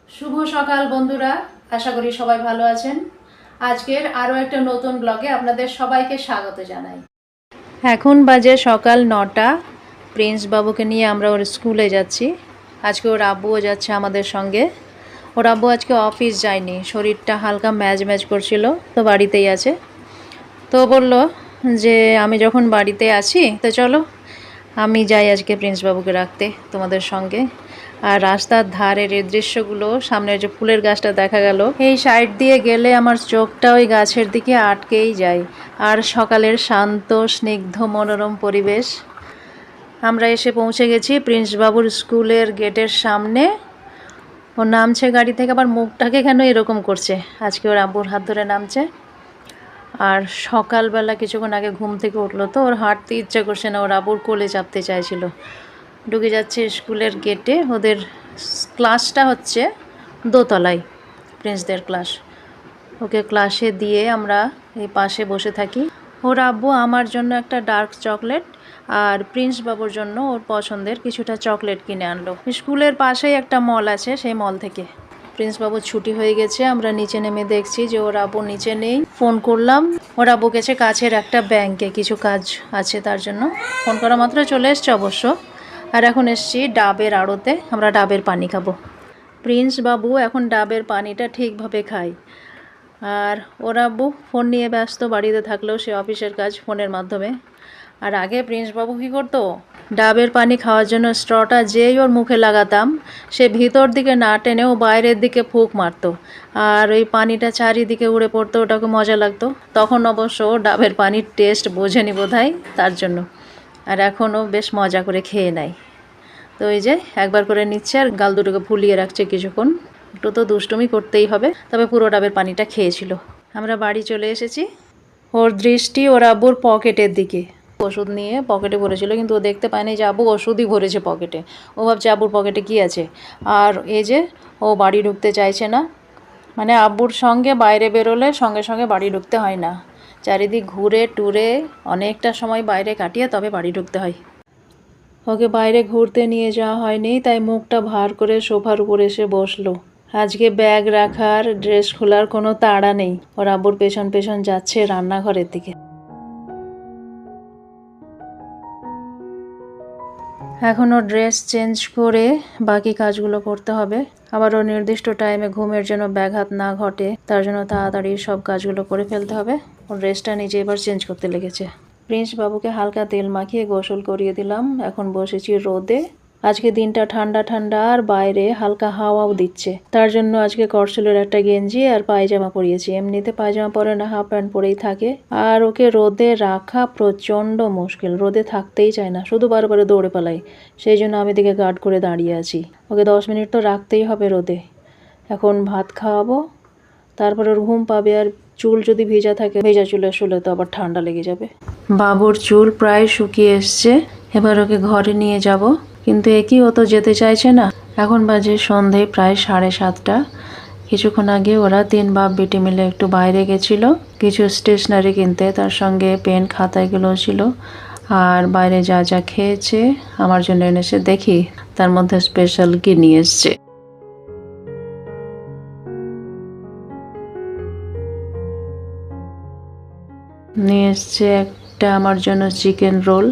শুভ সকাল বন্ধুরা, আশা করি সবাই ভালো আছেন। আজকের আরও একটা নতুন ব্লগে আপনাদের সবাইকে স্বাগত জানাই। এখন বাজে সকাল 9টা। প্রিন্স বাবুকে নিয়ে আমরা ওর স্কুলে যাচ্ছি। আজকে ওর আব্বুও যাচ্ছে আমাদের সঙ্গে। ওর আব্বু আজকে অফিস যায়নি, শরীরটা হালকা ম্যাজ ম্যাজ করছিল, তো বাড়িতেই আছে। তো বলল যে আমি যখন বাড়িতে আছি তো চলো আমি যাই আজকে প্রিন্স বাবুকে রাখতে তোমাদের সঙ্গে। আর রাস্তার ধারের এই দৃশ্যগুলো, সামনের যে ফুলের গাছটা দেখা গেল, এই সাইড দিয়ে গেলে আমার চোখটা ওই গাছের দিকে আটকেই যায়। আর সকালের শান্ত স্নিগ্ধ মনোরম পরিবেশ। আমরা এসে পৌঁছে গেছি প্রিন্স বাবুর স্কুলের গেটের সামনে। ও নামছে গাড়ি থেকে, আবার মুখটাকে কেন এরকম করছে, আজকে ওর আব্বুর হাত ধরে নামছে। আর সকালবেলা কিছুক্ষণ আগে ঘুম থেকে উঠলো, তো ওর হাঁটতে ইচ্ছা করছে না, ওর আব্বুর কোলে চাপতে চাইছিল। ঢুকে যাচ্ছে স্কুলের গেটে। ওদের ক্লাসটা হচ্ছে দোতলায়, প্রিন্সদের ক্লাস। ওকে ক্লাসে দিয়ে আমরা এই পাশে বসে থাকি। ওর আব্বু আমার জন্য একটা ডার্ক চকলেট আর প্রিন্স বাবুর জন্য ওর পছন্দের কিছুটা চকলেট কিনে আনলো। স্কুলের পাশেই একটা মল আছে, সেই মল থেকে। প্রিন্স বাবুর ছুটি হয়ে গেছে, আমরা নিচে নেমে দেখছি যে ওর আব্বু নিচে নেই। ফোন করলাম, ওর আব্বু গেছে কাছের একটা ব্যাংকে, কিছু কাজ আছে তার জন্য। ফোন করা মাত্র চলে এসছে অবশ্য। আর এখন এসছি ডাবের আড়তে, আমরা ডাবের পানি খাবো। প্রিন্স বাবু এখন ডাবের পানিটা ঠিকভাবে খায়। আর ওর আব্বু ফোন নিয়ে ব্যস্ত, বাড়িতে থাকলেও সে অফিসের কাজ ফোনের মাধ্যমে। আর আগে প্রিন্স বাবু কী করতো, ডাবের পানি খাওয়ার জন্য স্ট্রটা যেই ওর মুখে লাগাতাম, সে ভিতর দিকে না টেনেও বাইরের দিকে ফুঁক মারতো। আর ওই পানিটা চারিদিকে উড়ে পড়তো, ওটাকে মজা লাগতো। তখন অবশ্য ডাবের পানির টেস্ট বোঝেনি বোধহয়, তার জন্য। আর এখনও বেশ মজা করে খেয়ে নেয়। তো এই যে একবার করে নিচ্ছে আর গাল দুটোকে ফুলিয়ে রাখছে কিছুক্ষণ। একটু তো দুষ্টুমি করতেই হবে, তবে পুরো ডাবের পানিটা খেয়েছিল। আমরা বাড়ি চলে এসেছি। ওর দৃষ্টি ওর আব্বুর পকেটের দিকে। ওষুধ নিয়ে পকেটে ভরেছিল, কিন্তু ও দেখতে পায়নি যে আব্বু ওষুধই ভরেছে পকেটে। ও ভাবছে আব্বুর পকেটে কী আছে। আর এই যে ও বাড়ি ঢুকতে চাইছে না, মানে আব্বুর সঙ্গে বাইরে বেরোলে সঙ্গে সঙ্গে বাড়ি ঢুকতে হয় না, চারিদিক ঘুরে টুরে অনেকটা সময় বাইরে কাটিয়ে তবে বাড়ি ঢুকতে হয়। ওকে বাইরে ঘুরতে নিয়ে যাওয়া হয়নি, তাই মুখটা ভার করে সোফার উপর এসে বসলো। আজকে ব্যাগ রাখার, ড্রেস খোলার কোনো তাড়া নেই। ওর আব্বুর পেছন পেছন যাচ্ছে রান্নাঘরের দিকে। এখন ও ড্রেস চেঞ্জ করে বাকি কাজগুলো করতে হবে। আবার ও নির্দিষ্ট টাইমে ঘুমের জন্য ব্যাঘাত না ঘটে, তার জন্য তাড়াতাড়ি সব কাজগুলো করে ফেলতে হবে। ওর ড্রেসটা নিজে এবার চেঞ্জ করতে লেগেছে। প্রিন্স বাবুকে হালকা তেল মাখিয়ে গোসল করিয়ে দিলাম। এখন বসেছি রোদে। আজকে দিনটা ঠান্ডা ঠান্ডা আর বাইরে হালকা হাওয়াও দিচ্ছে, তার জন্য আজকে করসেলের একটা গেঞ্জি আর পায়জামা পরিয়েছি। এমনিতে পায়জামা পরে না, হাফ প্যান্ট পরেই থাকে। আর ওকে রোদে রাখা প্রচণ্ড মুশকিল, রোদে থাকতেই চায় না, শুধু বারবার দৌড়ে পালাই। সেই জন্য আমি দিকে গার্ড করে দাঁড়িয়ে আছি। ওকে 10 মিনিট তো রাখতেই হবে রোদে। এখন ভাত খাওয়াবো, তারপরে ওর ঘুম পাবে। আর চুল যদি ভেজা থাকে, ভেজা চুলে শুলে তো আবার ঠান্ডা লেগে যাবে। বাবুর চুল প্রায় শুকিয়ে এসছে, এবার ওকে ঘরে নিয়ে যাব। কিন্তু একই ও তো যেতে চাইছে না। এখন বাজে সন্ধে প্রায় 7:30। কিছুক্ষণ আগে ওরা 3 বাপ বেটি মিলে একটু বাইরে গেছিল কিছু স্টেশনারি কিনতে, তার সঙ্গে পেন খাতা এগুলো ছিল। আর বাইরে যা যা খেয়েছে আমার জন্য এনেছে, দেখি তার মধ্যে স্পেশাল কি নিয়ে এসছে। নিয়ে এসছে একটা আমার জন্য চিকেন রোল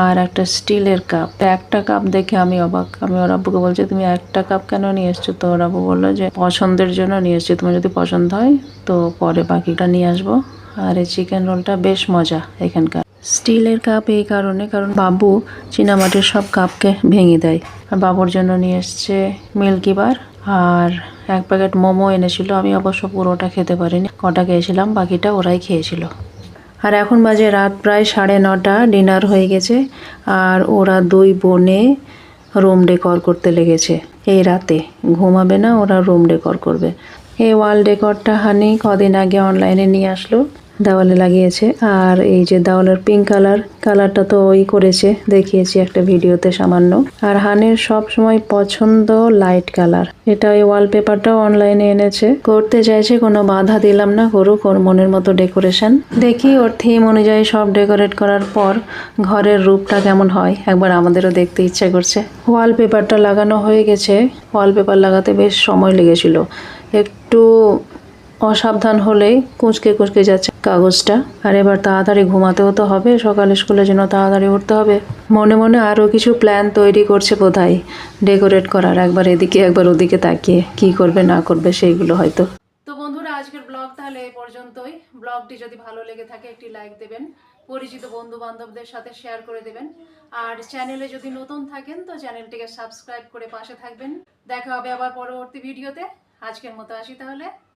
আর একটা স্টিলের কাপ। একটা কাপ দেখে আমি অবাক। আমি ওর আব্বুকে বলছি, তুমি একটা কাপ কেন নিয়ে এসছো? তো ওর আব্বু বললো যে পছন্দের জন্য নিয়ে এসছি, তোমার যদি পছন্দ হয় তো পরে বাকিটা নিয়ে আসবো। আর এই চিকেন রোলটা বেশ মজা এখানকার। স্টিলের কাপ এই কারণে, কারণ বাবু চীনামাটির সব কাপকে ভেঙে দেয়। আর বাবুর জন্য নিয়ে এসছে মিল্কি বার আর 1 প্যাকেট মোমো এনেছিল। আমি অবশ্য পুরোটা খেতে পারিনি, কটা খেয়েছিলাম, বাকিটা ওরাই খেয়েছিল। আর এখন বাজে রাত প্রায় 9:30, ডিনার হয়ে গেছে। আর ওরা 2 বোনে রুম ডেকর করতে লেগেছে। এই রাতে ঘুমাবে না, ওরা রুম ডেকর করবে। এই ওয়াল ডেকরটা হানি কদিন আগে অনলাইনে নিয়ে আসলো। দেওয়ালে লাগিয়েছে। আর এই যে দেওয়ালের পিঙ্ক কালারটা তো ওই করেছে, দেখিয়েছি একটা ভিডিওতে সামান্য। আর হানের সব সময় পছন্দ লাইট কালার, এটা ওই ওয়ালপেপারটাও অনলাইনে এনেছে, করতে চাইছে, কোনো বাধা দিলাম না, করুক ওর মনের মতো ডেকোরেশন। দেখি ওর থিম অনুযায়ী সব ডেকোরেট করার পর ঘরের রূপটা কেমন হয় একবার আমাদেরও দেখতে ইচ্ছা করছে। ওয়ালপেপারটা লাগানো হয়ে গেছে। ওয়ালপেপার লাগাতে বেশ সময় লেগেছিল, একটু অসাবধান হলেই কুঁচকে কুঁচকে যাচ্ছে কাগজটা। আর এবার তাড়াতাড়ি ঘুমাতেও তো হবে, সকালে স্কুলের জন্য তাড়াতাড়ি উঠতে হবে। মনে মনে আরও কিছু প্ল্যান তৈরি করছে বোধহয় ডেকোরেট করার, একবার এদিকে একবার ওদিকে তাকিয়ে কি করবে না করবে সেইগুলো হয়তো। তো বন্ধুরা, আজকের ব্লগ তাহলে এই পর্যন্তই। ব্লগটি যদি ভালো লেগে থাকে একটি লাইক দেবেন, পরিচিত বন্ধু বান্ধবদের সাথে শেয়ার করে দেবেন। আর চ্যানেলে যদি নতুন থাকেন তো চ্যানেলটিকে সাবস্ক্রাইব করে পাশে থাকবেন। দেখা হবে আবার পরবর্তী ভিডিওতে। আজকের মতো আসি তাহলে।